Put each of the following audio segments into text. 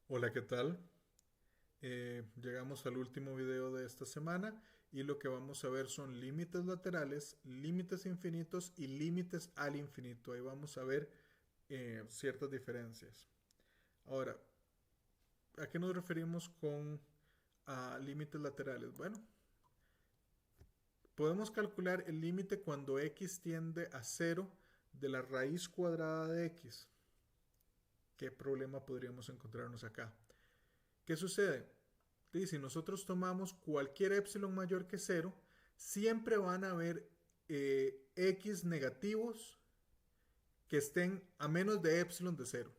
Hola, ¿qué tal? Llegamos al último video de esta semana y lo que vamos a ver son límites laterales, límites infinitos y límites al infinito. Ahí vamos a ver ciertas diferencias. Ahora, ¿a qué nos referimos con límites laterales? Bueno, podemos calcular el límite cuando x tiende a cero de la raíz cuadrada de x. ¿Qué problema podríamos encontrarnos acá? ¿Qué sucede? Si nosotros tomamos cualquier epsilon mayor que cero, siempre van a haber x negativos que estén a menos de epsilon de cero.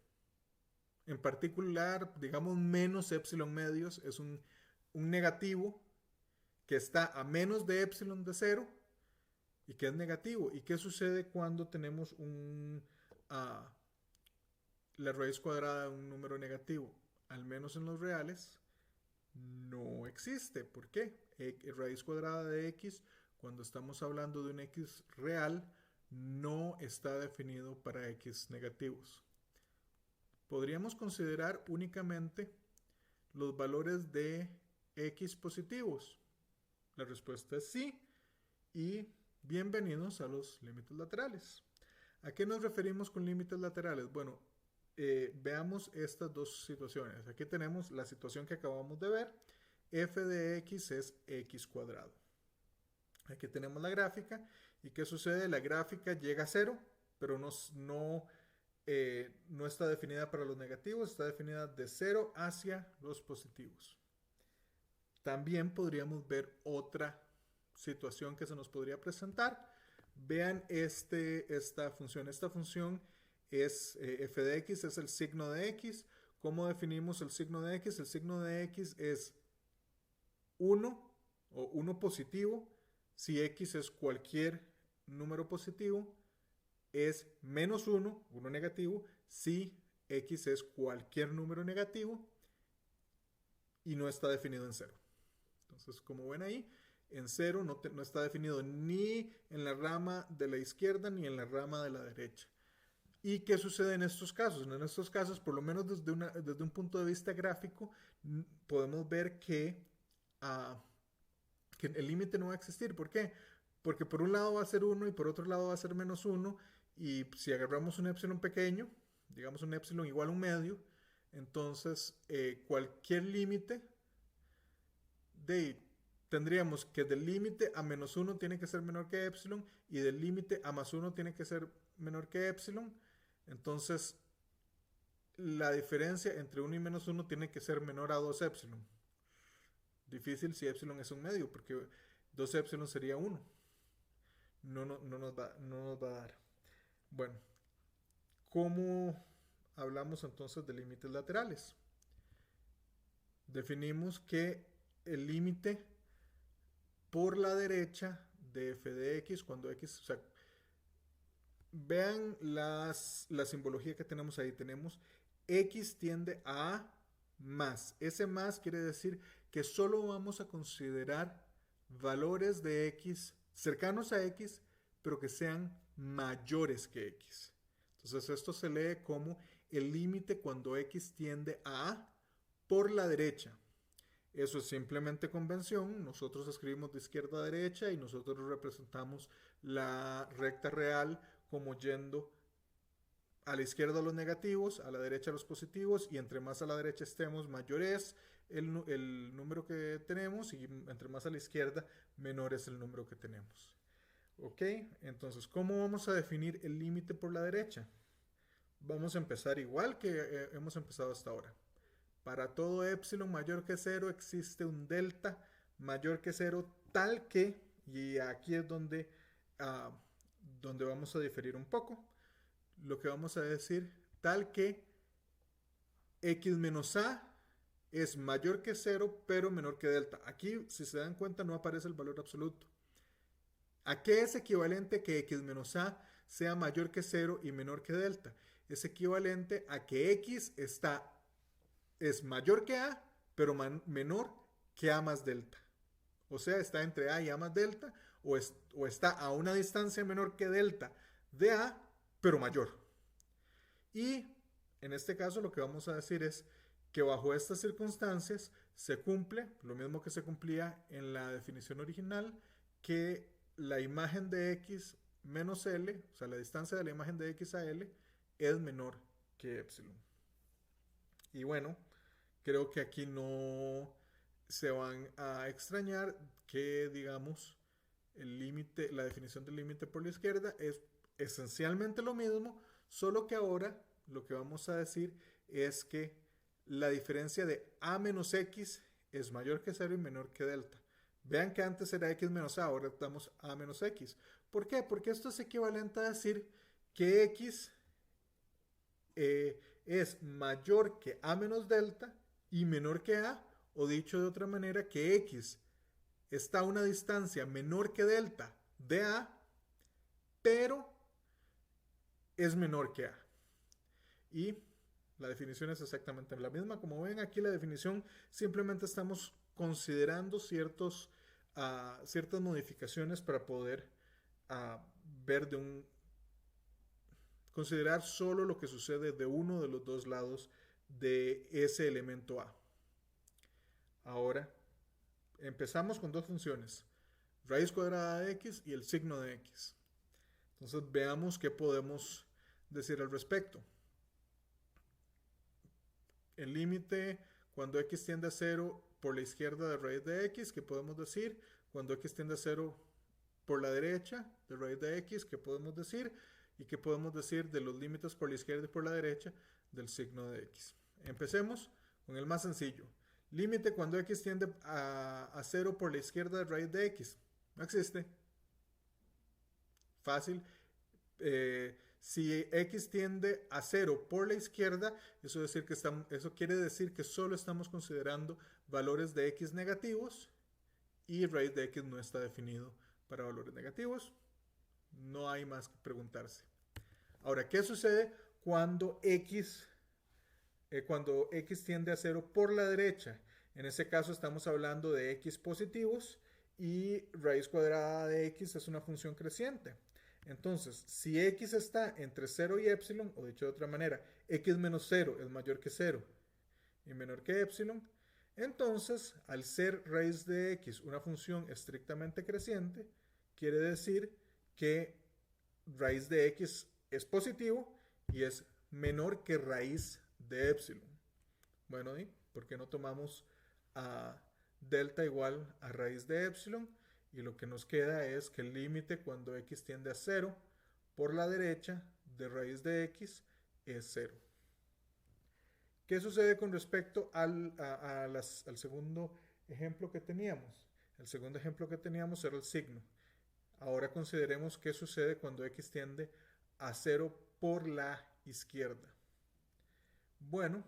En particular, digamos menos epsilon medios es un negativo que está a menos de epsilon de cero y que es negativo. ¿Y qué sucede cuando tenemos uh, la raíz cuadrada de un número negativo? Al menos en los reales, no existe. ¿Por qué? Raíz cuadrada de x, cuando estamos hablando de un x real, no está definido para x negativos. Podríamos considerar únicamente los valores de x positivos. La respuesta es sí. Y bienvenidos a los límites laterales. ¿A qué nos referimos con límites laterales? Bueno, veamos estas dos situaciones. Aquí tenemos la situación que acabamos de ver. F de x es x cuadrado. Aquí tenemos la gráfica. ¿Y qué sucede? La gráfica llega a cero, pero no está definida para los negativos, está definida de cero hacia los positivos. También podríamos ver otra situación que se nos podría presentar. Vean esta función. Esta función es f de x, es el signo de x. ¿Cómo definimos el signo de x? El signo de x es 1 o 1 positivo. Si x es cualquier número positivo, es menos 1, 1 negativo. Si x es cualquier número negativo y no está definido en cero. Entonces, como ven ahí, en cero no está definido ni en la rama de la izquierda ni en la rama de la derecha. ¿Y qué sucede en estos casos? En estos casos, por lo menos desde un punto de vista gráfico, podemos ver que el límite no va a existir. ¿Por qué? Porque por un lado va a ser uno y por otro lado va a ser menos uno. Y si agarramos un epsilon pequeño, digamos un epsilon igual a un medio, entonces cualquier límite de tendríamos que del límite a menos uno tiene que ser menor que epsilon y del límite a más uno tiene que ser menor que epsilon. Entonces, la diferencia entre uno y menos uno tiene que ser menor a 2 epsilon. Difícil si epsilon es un medio, porque 2 epsilon sería uno. No nos va a dar. Bueno, ¿cómo hablamos entonces de límites laterales? Definimos que el límite por la derecha de f de x, cuando x, o sea, vean la simbología que tenemos ahí. Tenemos x tiende a más. Ese más quiere decir que solo vamos a considerar valores de x cercanos a x, pero que sean mayores que x. Entonces esto se lee como el límite cuando x tiende a por la derecha. Eso es simplemente convención. Nosotros escribimos de izquierda a derecha y nosotros representamos la recta real como yendo a la izquierda los negativos, a la derecha los positivos, y entre más a la derecha estemos, mayor es el número que tenemos, y entre más a la izquierda, menor es el número que tenemos. ¿Ok? Entonces, ¿cómo vamos a definir el límite por la derecha? Vamos a empezar igual que hemos empezado hasta ahora. Para todo epsilon mayor que cero existe un delta mayor que cero tal que, y aquí es donde vamos a diferir un poco, lo que vamos a decir tal que x menos a es mayor que cero pero menor que delta. Aquí, si se dan cuenta, no aparece el valor absoluto. ¿A qué es equivalente que x menos a sea mayor que cero y menor que delta? Es equivalente a que x es mayor que a, pero menor que a más delta. O sea, está entre a y a más delta, o está a una distancia menor que delta de a, pero mayor. Y en este caso lo que vamos a decir es que bajo estas circunstancias se cumple lo mismo que se cumplía en la definición original, que la imagen de x menos L, o sea, la distancia de la imagen de x a L, es menor que epsilon. Y bueno, creo que aquí no se van a extrañar que, digamos, el límite, la definición del límite por la izquierda es esencialmente lo mismo, solo que ahora lo que vamos a decir es que la diferencia de a menos x es mayor que 0 y menor que delta. Vean que antes era x menos a, ahora estamos a menos x. ¿Por qué? Porque esto es equivalente a decir que x es mayor que a menos delta y menor que a, o dicho de otra manera, que x está a una distancia menor que delta de a, pero es menor que a. Y la definición es exactamente la misma. Como ven aquí la definición, simplemente estamos considerando ciertas modificaciones para poder ver considerar solo lo que sucede de uno de los dos lados de ese elemento A. Ahora, empezamos con dos funciones, raíz cuadrada de x y el signo de x. Entonces veamos qué podemos decir al respecto. El límite cuando x tiende a 0 por la izquierda de raíz de x, ¿qué podemos decir? Cuando x tiende a 0 por la derecha de raíz de x, ¿qué podemos decir? Y qué podemos decir de los límites por la izquierda y por la derecha del signo de x. Empecemos con el más sencillo. Límite cuando x tiende a 0 por la izquierda de raíz de x. No existe. Fácil. Si x tiende a 0 por la izquierda, eso quiere decir que solo estamos considerando valores de x negativos y raíz de x no está definido para valores negativos. No hay más que preguntarse. Ahora, ¿qué sucede cuando x tiende a 0 por la derecha? En ese caso estamos hablando de x positivos y raíz cuadrada de x es una función creciente. Entonces, si x está entre 0 y epsilon, o dicho de otra manera, x menos 0 es mayor que 0 y menor que epsilon, entonces, al ser raíz de x una función estrictamente creciente, quiere decir que raíz de x es positivo y es menor que raíz de epsilon. Bueno, ¿y por qué no tomamos a delta igual a raíz de epsilon? Y lo que nos queda es que el límite cuando x tiende a 0 por la derecha de raíz de x es 0. ¿Qué sucede con respecto al segundo ejemplo que teníamos? El segundo ejemplo que teníamos era el signo. Ahora consideremos qué sucede cuando x tiende a 0 por la izquierda. Bueno,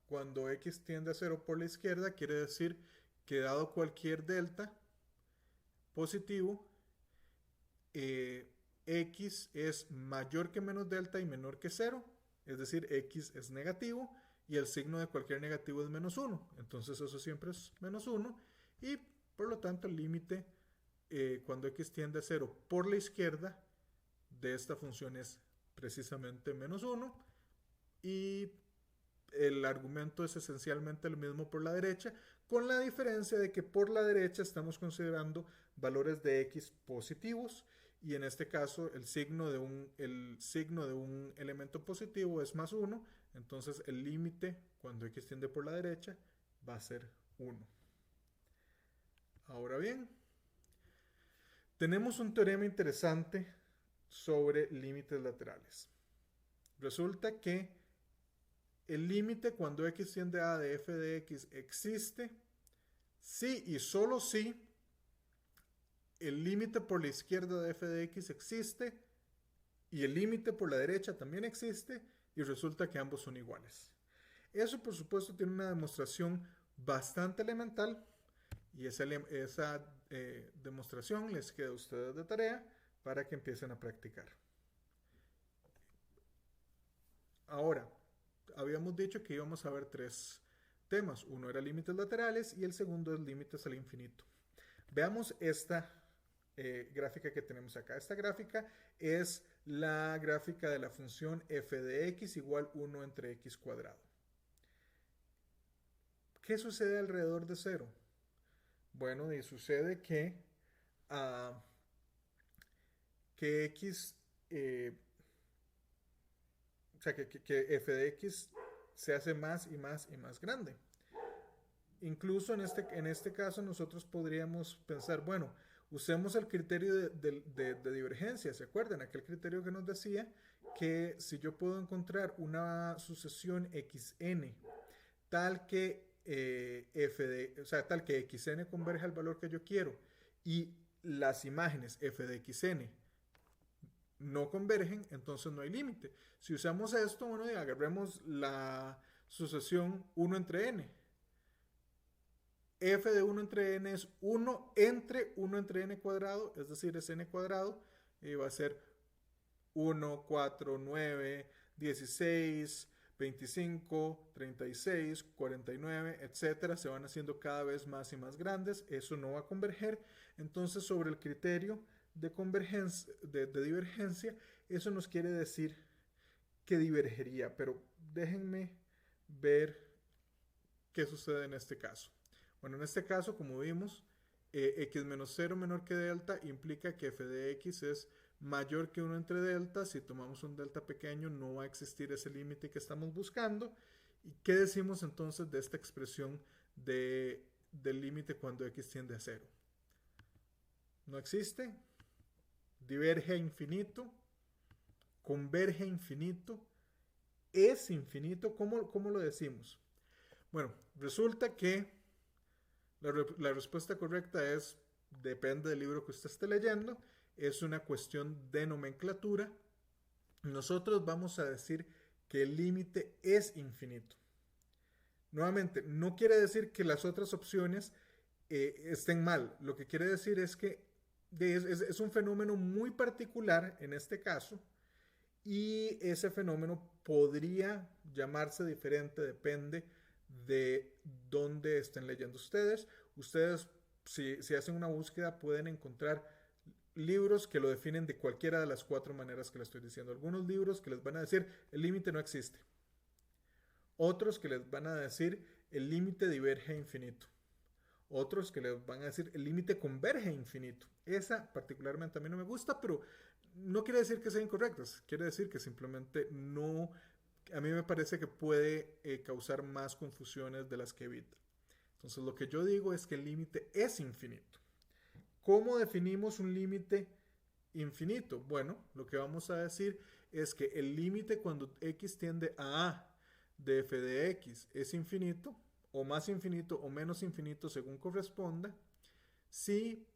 cuando x tiende a 0 por la izquierda, quiere decir que dado cualquier delta positivo, x es mayor que menos delta y menor que 0, es decir, x es negativo y el signo de cualquier negativo es menos 1. Entonces eso siempre es menos 1 y por lo tanto el límite cuando x tiende a 0 por la izquierda de esta función es precisamente menos 1 y el argumento es esencialmente el mismo por la derecha, con la diferencia de que por la derecha estamos considerando valores de x positivos y en este caso el signo de un elemento positivo es más 1, entonces el límite cuando x tiende por la derecha va a ser 1. Ahora bien, tenemos un teorema interesante sobre límites laterales. Resulta que el límite cuando x tiende a de f de x existe si y solo si el límite por la izquierda de f de x existe y el límite por la derecha también existe y resulta que ambos son iguales. Eso por supuesto tiene una demostración bastante elemental y esa demostración les queda a ustedes de tarea para que empiecen a practicar. Ahora, habíamos dicho que íbamos a ver tres temas. Uno era límites laterales y el segundo es límites al infinito. Veamos esta gráfica que tenemos acá. Esta gráfica es la gráfica de la función f de x igual 1 entre x cuadrado. ¿Qué sucede alrededor de cero? Bueno, y sucede uh, que x, o sea, que f de x se hace más y más y más grande. Incluso en este caso nosotros podríamos pensar, bueno, usemos el criterio de divergencia, ¿se acuerdan? Aquel criterio que nos decía que si yo puedo encontrar una sucesión xn tal que o sea, tal que xn converge al valor que yo quiero y las imágenes f de xn no convergen, entonces no hay límite. Si usamos esto, bueno, agarremos la sucesión 1 entre n. F de 1 entre n es 1 entre n cuadrado, es decir, es n cuadrado, y va a ser 1, 4, 9, 16, 25, 36, 49, etcétera. Se van haciendo cada vez más y más grandes. Eso no va a converger. Entonces, sobre el criterio de convergencia, de divergencia, eso nos quiere decir que divergería. Pero déjenme ver qué sucede en este caso. Bueno, en este caso, como vimos, x menos 0 menor que delta implica que f de x es mayor que 1 entre delta. Si tomamos un delta pequeño, no va a existir ese límite que estamos buscando. ¿Y qué decimos entonces de esta expresión del límite cuando x tiende a 0? No existe, diverge a infinito, converge a infinito, es infinito. ¿Cómo lo decimos? Bueno, resulta que la respuesta correcta es, depende del libro que usted esté leyendo, es una cuestión de nomenclatura. Nosotros vamos a decir que el límite es infinito. Nuevamente, no quiere decir que las otras opciones estén mal. Lo que quiere decir es que es un fenómeno muy particular en este caso, y ese fenómeno podría llamarse diferente, depende de dónde estén leyendo ustedes. Ustedes, si hacen una búsqueda, pueden encontrar libros que lo definen de cualquiera de las 4 maneras que les estoy diciendo. Algunos libros que les van a decir el límite no existe. Otros que les van a decir el límite diverge a infinito. Otros que les van a decir el límite converge a infinito. Esa particularmente a mí no me gusta, pero no quiere decir que sean incorrectas. Quiere decir que simplemente no, a mí me parece que puede causar más confusiones de las que evita. Entonces lo que yo digo es que el límite es infinito. ¿Cómo definimos un límite infinito? Bueno, lo que vamos a decir es que el límite cuando x tiende a de f de x es infinito, o más infinito o menos infinito según corresponda, si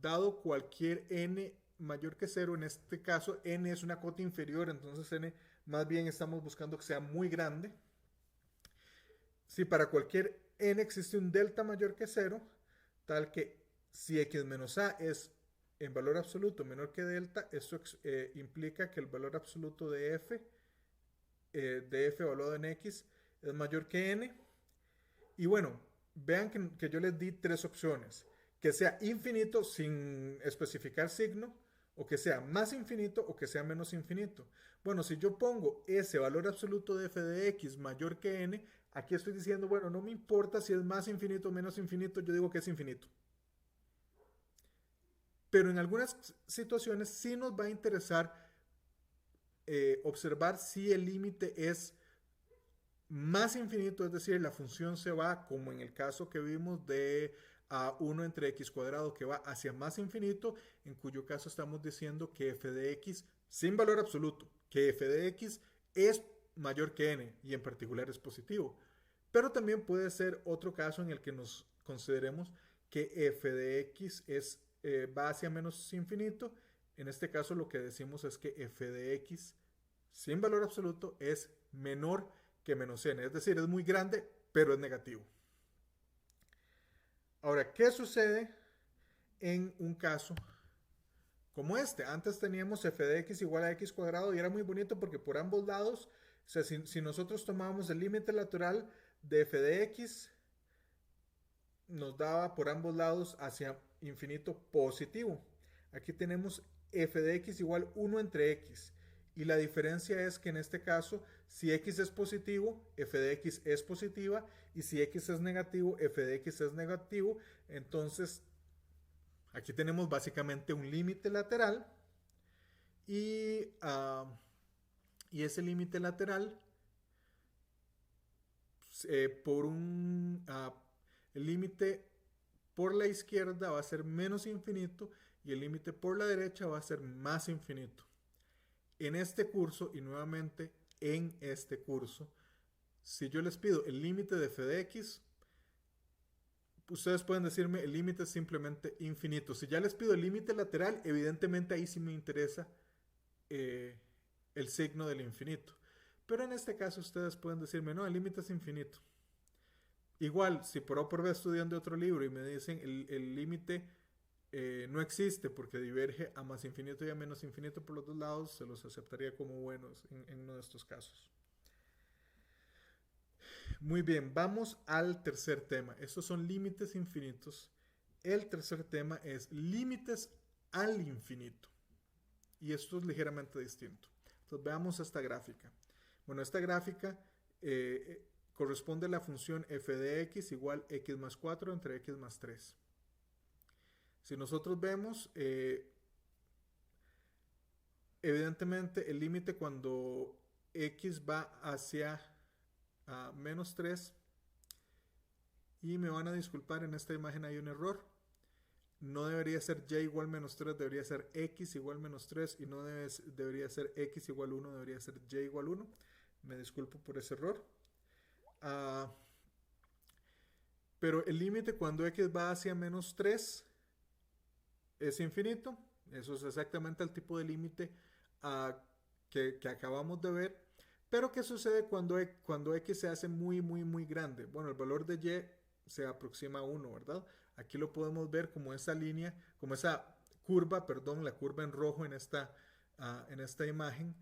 dado cualquier n mayor que 0, en este caso n es una cota inferior, entonces n más bien estamos buscando que sea muy grande. Si para cualquier n existe un delta mayor que 0, tal que si x menos a es en valor absoluto menor que delta, eso implica que el valor absoluto de f evaluado en x es mayor que n. Y bueno, vean que yo les di 3 opciones. Que sea infinito sin especificar signo, o que sea más infinito, o que sea menos infinito. Bueno, si yo pongo ese valor absoluto de f de x mayor que n, aquí estoy diciendo, bueno, no me importa si es más infinito o menos infinito, yo digo que es infinito. Pero en algunas situaciones sí nos va a interesar observar si el límite es más infinito, es decir, la función se va, como en el caso que vimos de 1 entre x cuadrado, que va hacia más infinito, en cuyo caso estamos diciendo que f de x, sin valor absoluto, que f de x es mayor que n, y en particular es positivo. Pero también puede ser otro caso en el que nos consideremos que f de x va hacia menos infinito. En este caso lo que decimos es que f de x sin valor absoluto es menor que menos n, es decir, es muy grande, pero es negativo. Ahora, ¿qué sucede en un caso como este? Antes teníamos f de x igual a x cuadrado y era muy bonito porque por ambos lados, o sea, si nosotros tomábamos el límite lateral de f de x, nos daba por ambos lados hacia infinito positivo. Aquí tenemos f de x igual 1 entre x. Y la diferencia es que en este caso, si x es positivo, f de x es positiva, y si x es negativo, f de x es negativo. Entonces, aquí tenemos básicamente un límite lateral y, y ese límite lateral por el límite por la izquierda va a ser menos infinito y el límite por la derecha va a ser más infinito. En este curso y nuevamente en este curso, si yo les pido el límite de f de x, ustedes pueden decirme el límite es simplemente infinito. Si ya les pido el límite lateral, evidentemente ahí sí me interesa eh, el signo del infinito. Pero en este caso ustedes pueden decirme, no, el límite es infinito. Igual, si por A o por B estudian de otro libro y me dicen el límite no existe porque diverge a más infinito y a menos infinito por los dos lados, se los aceptaría como buenos en uno de estos casos. Muy bien, vamos al tercer tema. Estos son límites infinitos. El tercer tema es límites al infinito. Y esto es ligeramente distinto. Entonces veamos esta gráfica. Bueno, esta gráfica corresponde a la función f de x igual x más 4 entre x más 3. Si nosotros vemos, evidentemente el límite cuando x va hacia menos 3, y me van a disculpar, en esta imagen hay un error. No debería ser y igual menos 3, debería ser x igual menos 3 y no debería ser x igual 1, debería ser y igual 1. Me disculpo por ese error. Pero el límite cuando x va hacia menos 3 es infinito. Eso es exactamente el tipo de límite que acabamos de ver. Pero ¿qué sucede cuando x se hace muy, muy, muy grande? Bueno, el valor de y se aproxima a 1, ¿verdad? Aquí lo podemos ver como esa línea, como esa curva, perdón, la curva en rojo en esta imagen,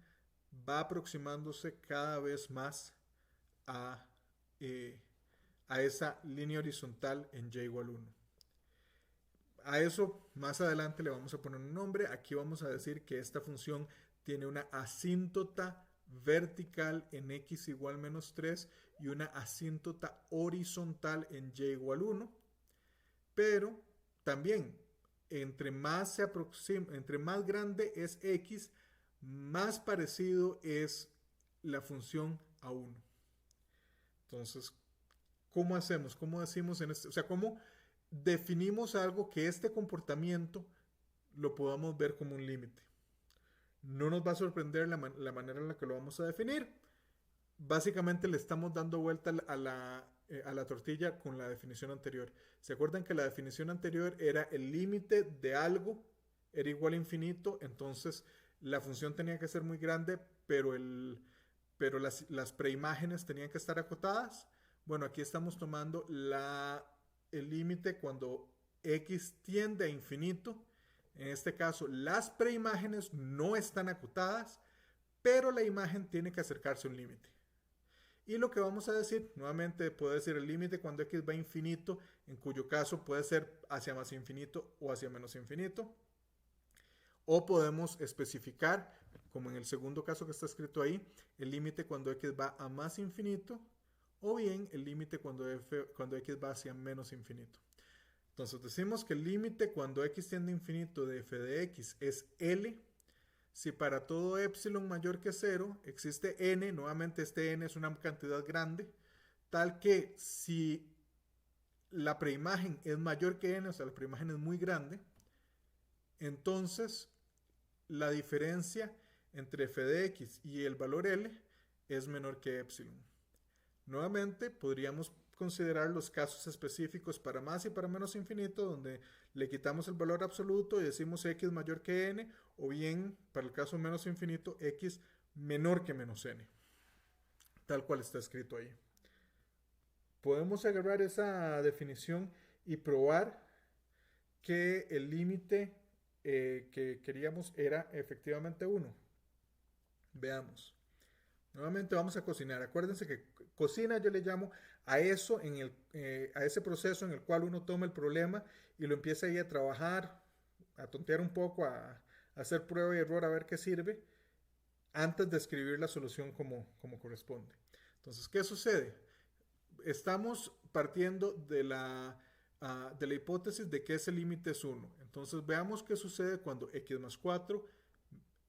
va aproximándose cada vez más a, a esa línea horizontal en y igual 1. A eso más adelante le vamos a poner un nombre. Aquí vamos a decir que esta función tiene una asíntota vertical en x igual menos 3 y una asíntota horizontal en y igual 1. Pero también, entre más se aproxima, entre más grande es x, más parecido es la función a 1. Entonces, ¿cómo hacemos? ¿Cómo decimos en este? O sea, ¿cómo definimos algo que este comportamiento lo podamos ver como un límite? No nos va a sorprender la manera en la que lo vamos a definir. Básicamente le estamos dando vuelta a la tortilla con la definición anterior. ¿Se acuerdan que la definición anterior era el límite de algo era igual a infinito? Entonces la función tenía que ser muy grande, pero las preimágenes tenían que estar acotadas. Bueno, aquí estamos tomando el límite cuando x tiende a infinito. En este caso, las preimágenes no están acotadas, pero la imagen tiene que acercarse a un límite. Y lo que vamos a decir, nuevamente puede decir el límite cuando x va a infinito, en cuyo caso puede ser hacia más infinito o hacia menos infinito. O podemos especificar, como en el segundo caso que está escrito ahí, el límite cuando x va a más infinito, o bien el límite cuando x va hacia menos infinito. Entonces decimos que el límite cuando x tiende a infinito de f de x es L. Si para todo epsilon mayor que 0 existe n, nuevamente este n es una cantidad grande, tal que si la preimagen es mayor que n, o sea, la preimagen es muy grande, entonces la diferencia entre f de x y el valor L es menor que epsilon. Nuevamente podríamos considerar los casos específicos para más y para menos infinito, donde le quitamos el valor absoluto y decimos x mayor que n, o bien, para el caso menos infinito, x menor que menos n, tal cual está escrito ahí. Podemos agarrar esa definición y probar que el límite que queríamos era efectivamente 1. Veamos. Nuevamente vamos a cocinar. Acuérdense que cocina yo le llamo a eso, a ese proceso en el cual uno toma el problema y lo empieza ahí a trabajar, a tontear un poco, a hacer prueba y error a ver qué sirve. antes de escribir la solución como corresponde. Entonces, ¿qué sucede? Estamos partiendo de la hipótesis de que ese límite es 1. Entonces, veamos qué sucede cuando x más 4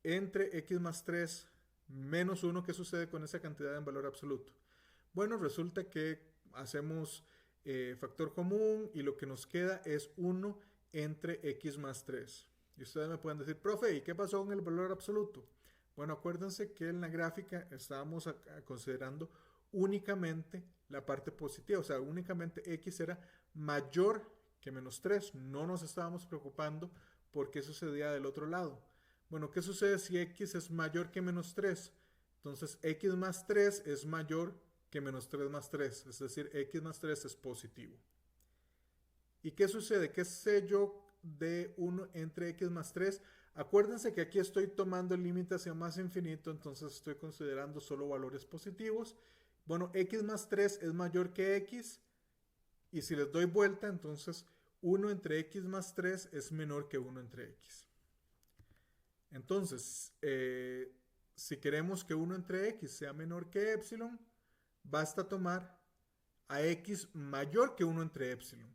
entre x más 3 menos 1, ¿qué sucede con esa cantidad en valor absoluto? Bueno, resulta que hacemos factor común y lo que nos queda es 1 entre x más 3. Y ustedes me pueden decir, profe, ¿y qué pasó con el valor absoluto? Bueno, acuérdense que en la gráfica estábamos considerando únicamente la parte positiva, o sea, únicamente x era mayor que menos 3. No nos estábamos preocupando por qué sucedía del otro lado. Bueno, ¿qué sucede si x es mayor que menos 3? Entonces, x más 3 es mayor que menos 3 más 3, es decir, x más 3 es positivo. ¿Y qué sucede? ¿Qué sé yo de 1 entre x más 3? Acuérdense que aquí estoy tomando el límite hacia más infinito, entonces estoy considerando solo valores positivos. Bueno, x más 3 es mayor que x, y si les doy vuelta, entonces 1 entre x más 3 es menor que 1 entre x. Entonces, si queremos que 1 entre x sea menor que epsilon, basta tomar a x mayor que 1 entre epsilon.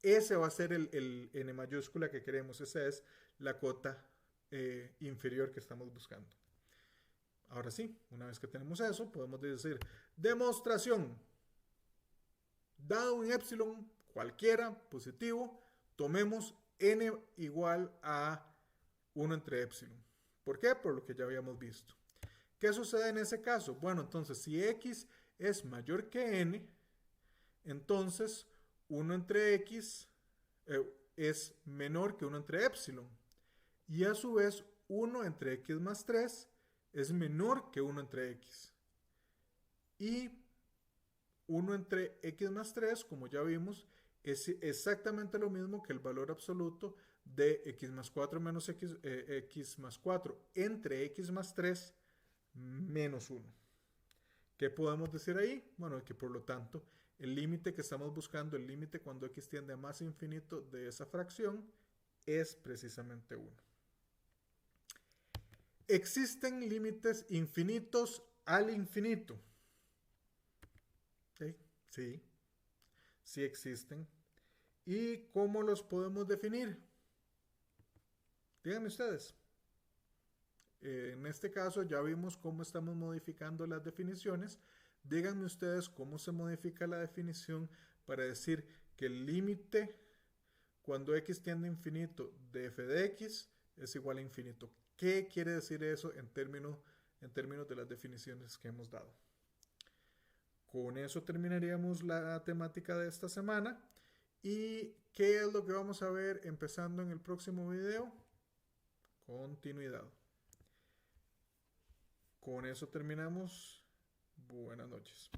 Ese va a ser el n mayúscula que queremos. Esa es la cota inferior que estamos buscando. Ahora sí, una vez que tenemos eso, podemos decir, demostración. Dado un epsilon cualquiera positivo, tomemos n igual a 1 entre epsilon. ¿Por qué? Por lo que ya habíamos visto. ¿Qué sucede en ese caso? Bueno, entonces si x es mayor que n, entonces 1 entre x es menor que 1 entre epsilon. Y a su vez 1 entre x más 3 es menor que 1 entre x. Y 1 entre x más 3, como ya vimos, es exactamente lo mismo que el valor absoluto de x más 4 menos x más 4 entre x más 3 menos 1. ¿Qué podemos decir ahí? Bueno, que por lo tanto el límite que estamos buscando, el límite cuando x tiende a más infinito de esa fracción, es precisamente 1. ¿Existen límites infinitos al infinito? ¿Sí? Sí, sí existen. ¿Y cómo los podemos definir? Díganme ustedes. En este caso ya vimos cómo estamos modificando las definiciones. Díganme ustedes cómo se modifica la definición para decir que el límite cuando x tiende a infinito de f de x es igual a infinito. ¿Qué quiere decir eso en términos de las definiciones que hemos dado? Con eso terminaríamos la temática de esta semana. ¿Y qué es lo que vamos a ver empezando en el próximo video? Continuidad. Con eso terminamos. Buenas noches.